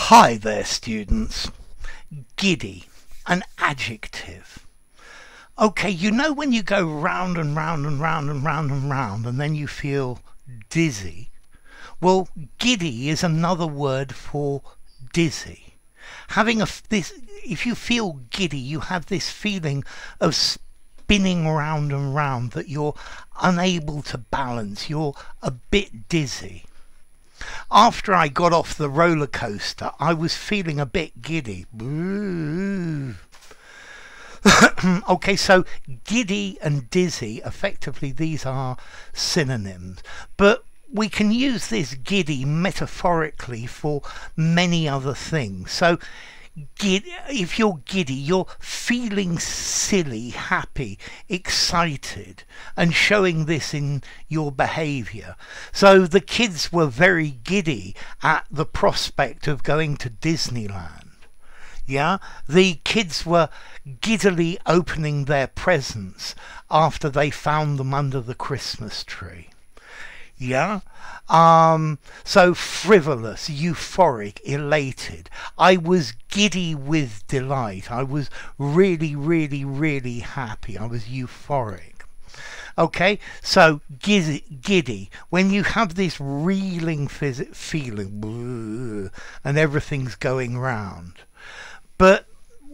Hi there, students. Giddy, an adjective. Okay, you know when you go round and round and round and round and round and then you feel dizzy? Well, giddy is another word for dizzy. If you feel giddy, you have this feeling of spinning round and round, that you're unable to balance, you're a bit dizzy. After I got off the roller coaster, I was feeling a bit giddy. Okay, so giddy and dizzy, effectively these are synonyms, but we can use this giddy metaphorically for many other things. So if you're giddy, you're feeling silly, happy, excited, and showing this in your behaviour. So the kids were very giddy at the prospect of going to Disneyland. Yeah, the kids were giddily opening their presents after they found them under the Christmas tree. Yeah, so frivolous, euphoric, elated. I was giddy with delight. I was really, really, really happy. I was euphoric. Okay, so giddy, when you have this reeling feeling and everything's going round. But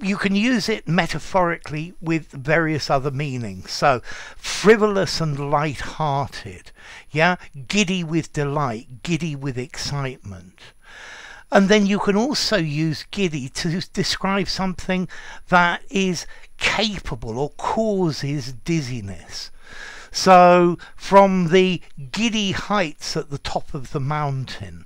you can use it metaphorically with various other meanings. So frivolous and light-hearted, yeah, giddy with delight, giddy with excitement. And then you can also use giddy to describe something that is capable or causes dizziness. So from the giddy heights at the top of the mountain,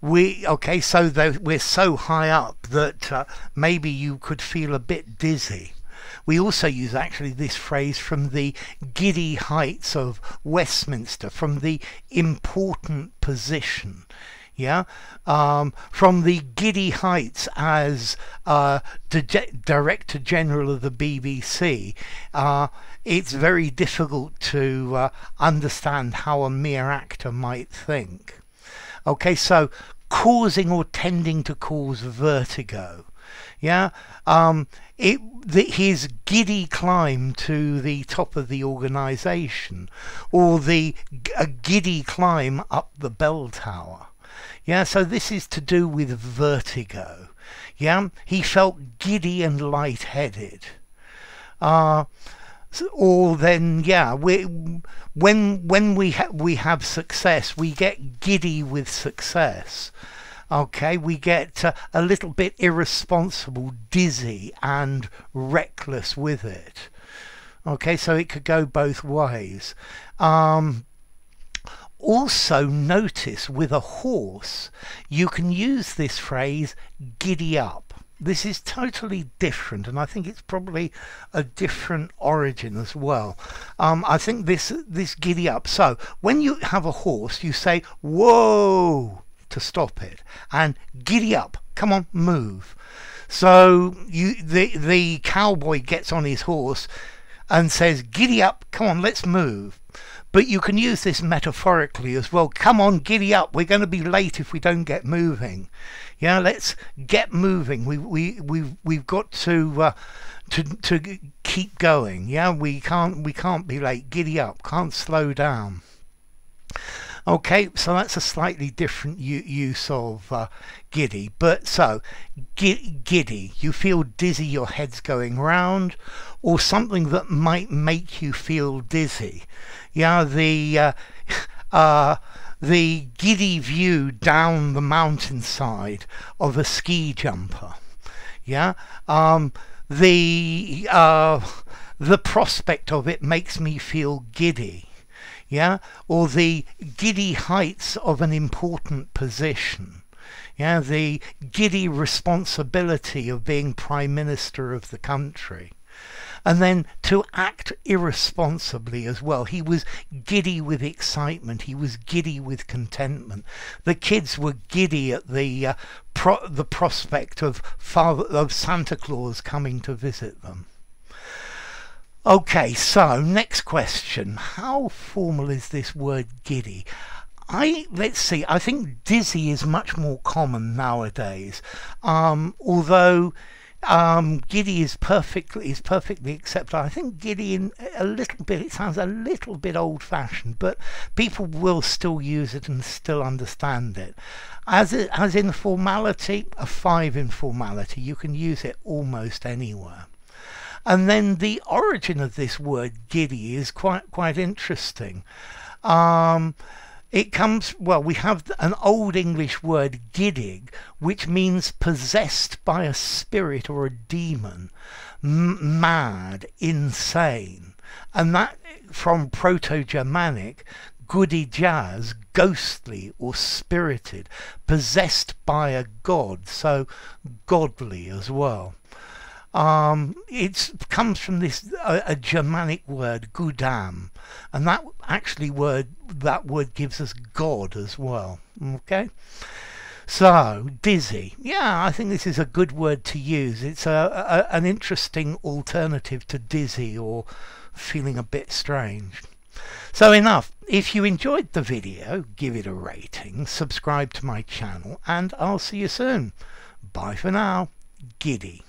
we're so high up that maybe you could feel a bit dizzy. We also use actually this phrase from the giddy heights of Westminster, from the important position. Yeah, from the giddy heights as Director General of the BBC, it's very difficult to understand how a mere actor might think. Okay, so causing or tending to cause vertigo. Yeah, his giddy climb to the top of the organisation, or a giddy climb up the bell tower. Yeah, so this is to do with vertigo. Yeah, he felt giddy and lightheaded. Or then, yeah, when we have success, we get giddy with success. Okay, we get a little bit irresponsible, dizzy and reckless with it. Okay, so it could go both ways. Also notice with a horse, you can use this phrase, giddy up. This is totally different, and I think it's probably a different origin as well. I think this giddy up. So when you have a horse, you say, whoa, to stop it, and giddy up, come on, move. So the cowboy gets on his horse and says, giddy up, come on, let's move. But you can use this metaphorically as well. Come on, giddy up. We're going to be late if we don't get moving. Yeah, let's get moving. We've got to keep going. Yeah, we can't be late. Giddy up. Can't slow down. Okay, so that's a slightly different use of giddy. But so, giddy, you feel dizzy, your head's going round, or something that might make you feel dizzy. Yeah, the giddy view down the mountainside of a ski jumper. Yeah, the prospect of it makes me feel giddy. Yeah, or the giddy heights of an important position. Yeah, the giddy responsibility of being Prime Minister of the country. And then to act irresponsibly as well. He was giddy with excitement. He was giddy with contentment. The kids were giddy at the prospect of Santa Claus coming to visit them. Okay, so next question. How formal is this word giddy? Let's see, I think dizzy is much more common nowadays, although giddy is perfectly accepted. I think giddy in a little bit, it sounds a little bit old-fashioned, but people will still use it and still understand it. As in formality, a 5 in formality, you can use it almost anywhere. And then the origin of this word giddy is quite interesting. It comes, well, we have an Old English word giddig, which means possessed by a spirit or a demon, mad, insane. And that from Proto-Germanic, goody jazz, ghostly or spirited, possessed by a god, so godly as well. It comes from this a Germanic word gudam, and that word gives us God as well. Okay, so dizzy, yeah, I think this is a good word to use. It's an interesting alternative to dizzy or feeling a bit strange. So enough. If you enjoyed the video, give it a rating, subscribe to my channel, and I'll see you soon. Bye for now. Giddy.